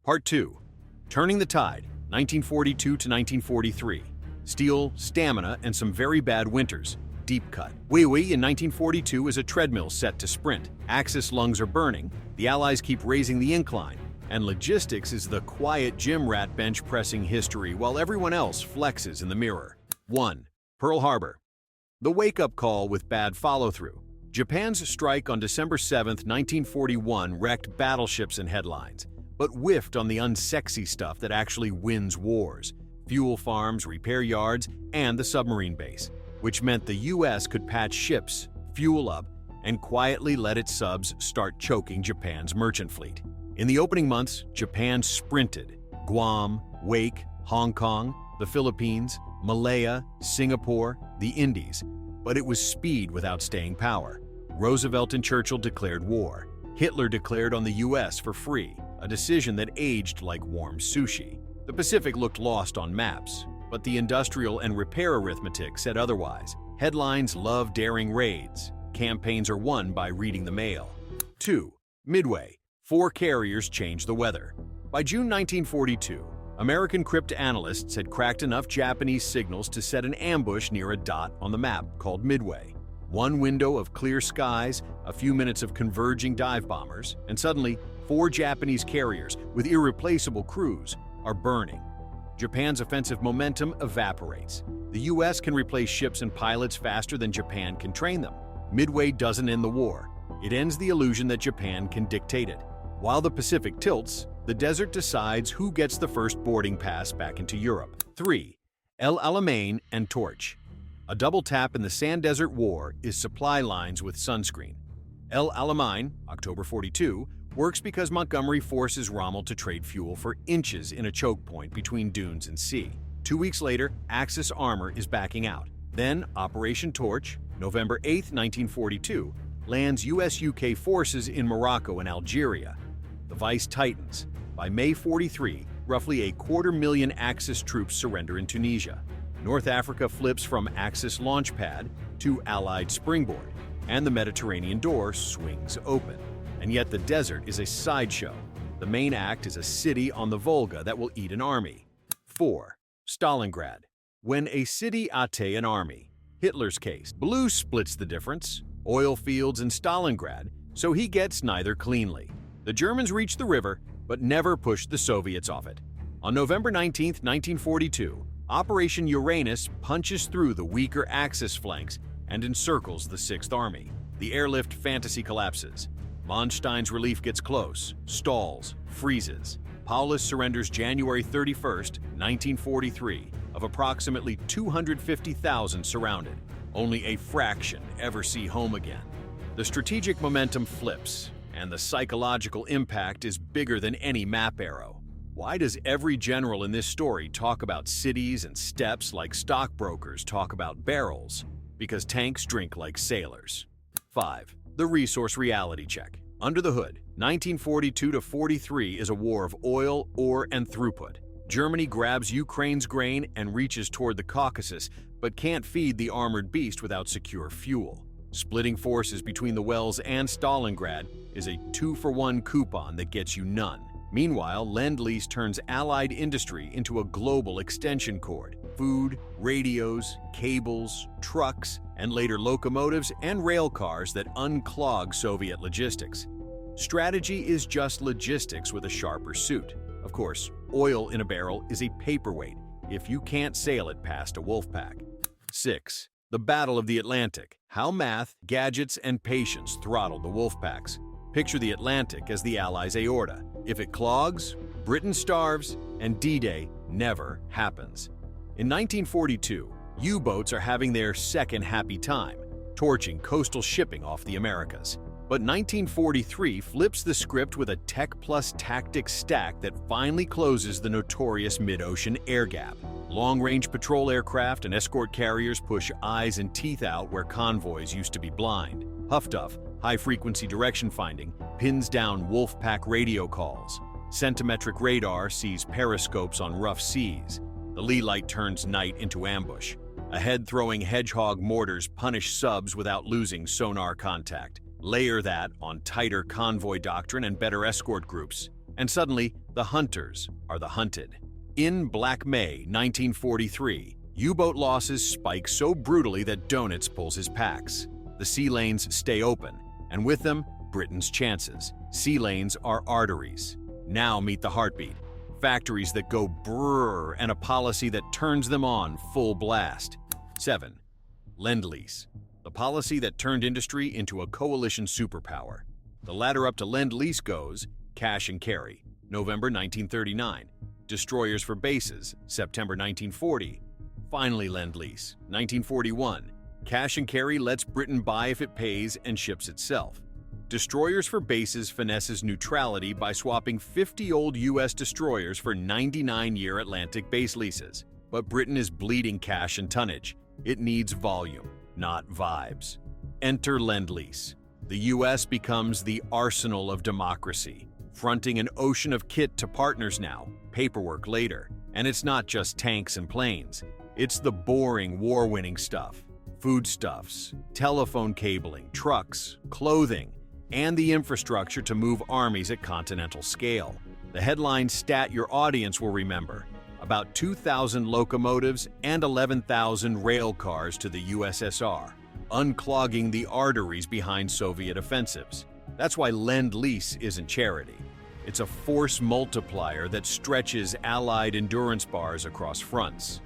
Part 2. Turning the Tide, 1942 to 1943. Steel, stamina, and some very bad winters. Deep cut. WWII in 1942 is a treadmill set to sprint. Axis lungs are burning, the Allies keep raising the incline, and logistics is the quiet gym rat bench pressing history while everyone else flexes in the mirror. 1. Pearl Harbor. The wake-up call with bad follow-through. Japan's strike on December 7, 1941 wrecked battleships and headlines, but whiffed on the unsexy stuff that actually wins wars: fuel farms, repair yards, and the submarine base, which meant the US could patch ships, fuel up, and quietly let its subs start choking Japan's merchant fleet. In the opening months, Japan sprinted. Guam, Wake, Hong Kong, the Philippines, Malaya, Singapore, the Indies. But it was speed without staying power. Roosevelt and Churchill declared war. Hitler declared on the US for free, a decision that aged like warm sushi. The Pacific looked lost on maps, but the industrial and repair arithmetic said otherwise. Headlines love daring raids. Campaigns are won by reading the mail. 2. Midway. 4 carriers change the weather. By June 1942, American cryptanalysts had cracked enough Japanese signals to set an ambush near a dot on the map called Midway. One window of clear skies, a few minutes of converging dive bombers, and suddenly 4 Japanese carriers with irreplaceable crews are burning. Japan's offensive momentum evaporates. The US can replace ships and pilots faster than Japan can train them. Midway doesn't end the war. It ends the illusion that Japan can dictate it. While the Pacific tilts, the desert decides who gets the first boarding pass back into Europe. 3. El Alamein and Torch. A double tap in the Sand Desert War is supply lines with sunscreen. El Alamein, October 42, works because Montgomery forces Rommel to trade fuel for inches in a choke point between dunes and sea. 2 weeks later, Axis armor is backing out. Then Operation Torch, November 8, 1942, lands US-UK forces in Morocco and Algeria. The vice tightens. By May 43, roughly 250,000 Axis troops surrender in Tunisia. North Africa flips from Axis launch pad to Allied springboard, and the Mediterranean door swings open. And yet the desert is a sideshow. The main act is a city on the Volga that will eat an army. 4. Stalingrad. When a city ate an army. Hitler's case. Blue splits the difference, oil fields and Stalingrad, so he gets neither cleanly. The Germans reach the river, but never pushed the Soviets off it. On November 19, 1942, Operation Uranus punches through the weaker Axis flanks and encircles the 6th Army. The airlift fantasy collapses. Manstein's relief gets close, stalls, freezes. Paulus surrenders January 31, 1943, of approximately 250,000 surrounded. Only a fraction ever see home again. The strategic momentum flips, and the psychological impact is bigger than any map arrow. Why does every general in this story talk about cities and steppes like stockbrokers talk about barrels? Because tanks drink like sailors. 5. The resource reality check. Under the hood, 1942 to 43 is a war of oil, ore, and throughput. Germany grabs Ukraine's grain and reaches toward the Caucasus, but can't feed the armored beast without secure fuel. Splitting forces between the Wells and Stalingrad is a 2-for-1 coupon that gets you none. Meanwhile, Lend-Lease turns Allied industry into a global extension cord. Food, radios, cables, trucks, and later locomotives and rail cars that unclog Soviet logistics. Strategy is just logistics with a sharper suit. Of course, oil in a barrel is a paperweight if you can't sail it past a wolf pack. 6. The Battle of the Atlantic. How math, gadgets, and patience throttled the wolf packs. Picture the Atlantic as the Allies' aorta. If it clogs, Britain starves, and D-Day never happens. In 1942, U-boats are having their second happy time, torching coastal shipping off the Americas. But 1943 flips the script with a tech plus tactics stack that finally closes the notorious mid-ocean air gap. Long-range patrol aircraft and escort carriers push eyes and teeth out where convoys used to be blind. Huff-Duff, high-frequency direction finding, pins down wolf pack radio calls. Centimetric radar sees periscopes on rough seas. The lee light turns night into ambush. Ahead-throwing hedgehog mortars punish subs without losing sonar contact. Layer that on tighter convoy doctrine and better escort groups, and suddenly, The hunters are the hunted. In Black May 1943, U-boat losses spike so brutally that Donitz pulls his packs. The sea lanes stay open, and with them, Britain's chances. Sea lanes are arteries. Now meet the heartbeat. Factories that go brrr and a policy that turns them on full blast. 7. Lend-Lease. The policy that turned industry into a coalition superpower. The ladder up to Lend-Lease goes cash and carry, November 1939. Destroyers for bases, September 1940. Finally Lend-Lease, 1941. Cash and carry lets Britain buy if it pays and ships itself. Destroyers for bases finesses neutrality by swapping 50 old U.S. destroyers for 99-year Atlantic base leases. But Britain is bleeding cash and tonnage. It needs volume, not vibes. Enter Lend-Lease. The U.S. becomes the arsenal of democracy, fronting an ocean of kit to partners now, paperwork later. And it's not just tanks and planes. It's the boring, war-winning stuff. Foodstuffs, telephone cabling, trucks, clothing, and the infrastructure to move armies at continental scale. The headline stat your audience will remember: about 2,000 locomotives and 11,000 rail cars to the USSR, unclogging the arteries behind Soviet offensives. That's why Lend-Lease isn't charity. It's a force multiplier that stretches Allied endurance bars across fronts.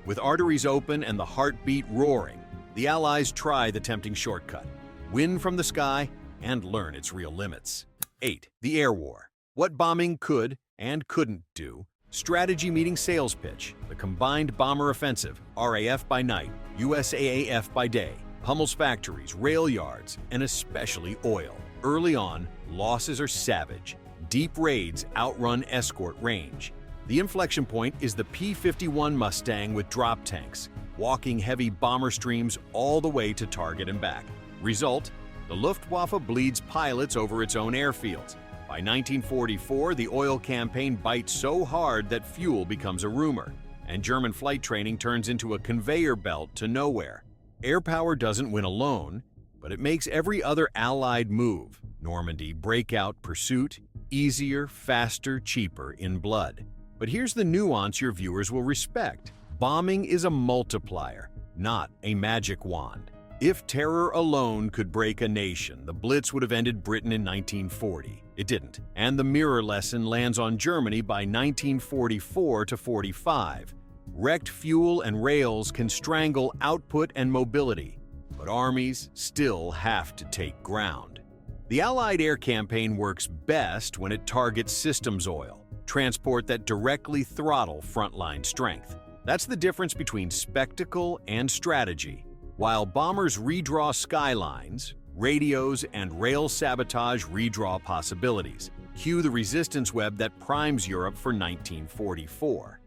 With arteries open and the heartbeat roaring, the Allies try the tempting shortcut: win from the sky and learn its real limits. 8. The Air War. What bombing could and couldn't do. Strategy meeting sales pitch. The combined bomber offensive, RAF by night, USAAF by day, pummels factories, rail yards, and especially oil. Early on, losses are savage. Deep raids outrun escort range. The inflection point is the P-51 Mustang with drop tanks, walking heavy bomber streams all the way to target and back. Result: the Luftwaffe bleeds pilots over its own airfields. By 1944, the oil campaign bites so hard that fuel becomes a rumor, and German flight training turns into a conveyor belt to nowhere. Air power doesn't win alone, but it makes every other Allied move, Normandy, breakout, pursuit, easier, faster, cheaper in blood. But here's the nuance your viewers will respect. Bombing is a multiplier, not a magic wand. If terror alone could break a nation, the Blitz would have ended Britain in 1940. It didn't, and the mirror lesson lands on Germany by 1944 to 45. Wrecked fuel and rails can strangle output and mobility, but armies still have to take ground. The Allied air campaign works best when it targets systems oil, transport that directly throttle frontline strength. That's the difference between spectacle and strategy. While bombers redraw skylines, radios and rail sabotage redraw possibilities. Cue the resistance web that primes Europe for 1944.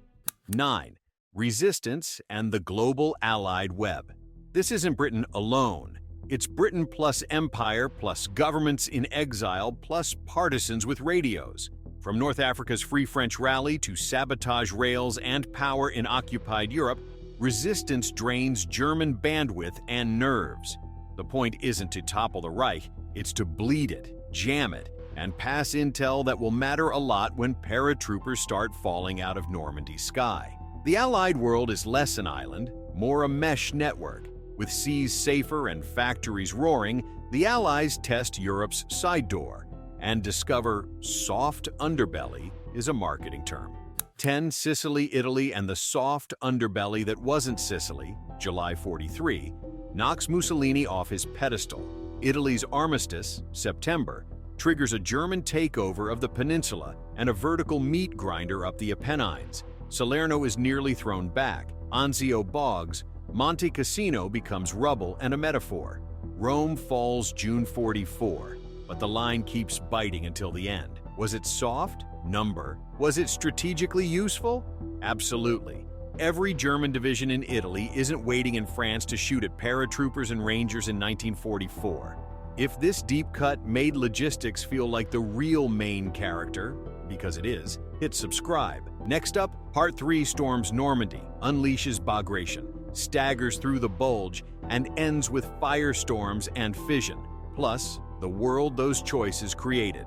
9. Resistance and the global Allied web. This isn't Britain alone. It's Britain plus empire plus governments in exile plus partisans with radios. From North Africa's Free French Rally to sabotage rails and power in occupied Europe, resistance drains German bandwidth and nerves. The point isn't to topple the Reich, it's to bleed it, jam it, and pass intel that will matter a lot when paratroopers start falling out of Normandy's sky. The Allied world is less an island, more a mesh network. With seas safer and factories roaring, the Allies test Europe's side door and discover soft underbelly is a marketing term. 10. Sicily, Italy, and the soft underbelly that wasn't Sicily, July 43, knocks Mussolini off his pedestal. Italy's armistice, September, triggers a German takeover of the peninsula and a vertical meat grinder up the Apennines. Salerno is nearly thrown back. Anzio bogs. Monte Cassino becomes rubble and a metaphor. Rome falls June 44, but the line keeps biting until the end. Was it soft? Number. Was it strategically useful? Absolutely. Every German division in Italy isn't waiting in France to shoot at paratroopers and rangers in 1944. If this deep cut made logistics feel like the real main character, because it is, hit subscribe. Next up, Part 3 storms Normandy, unleashes Bagration, staggers through the bulge, and ends with firestorms and fission, plus the world those choices created.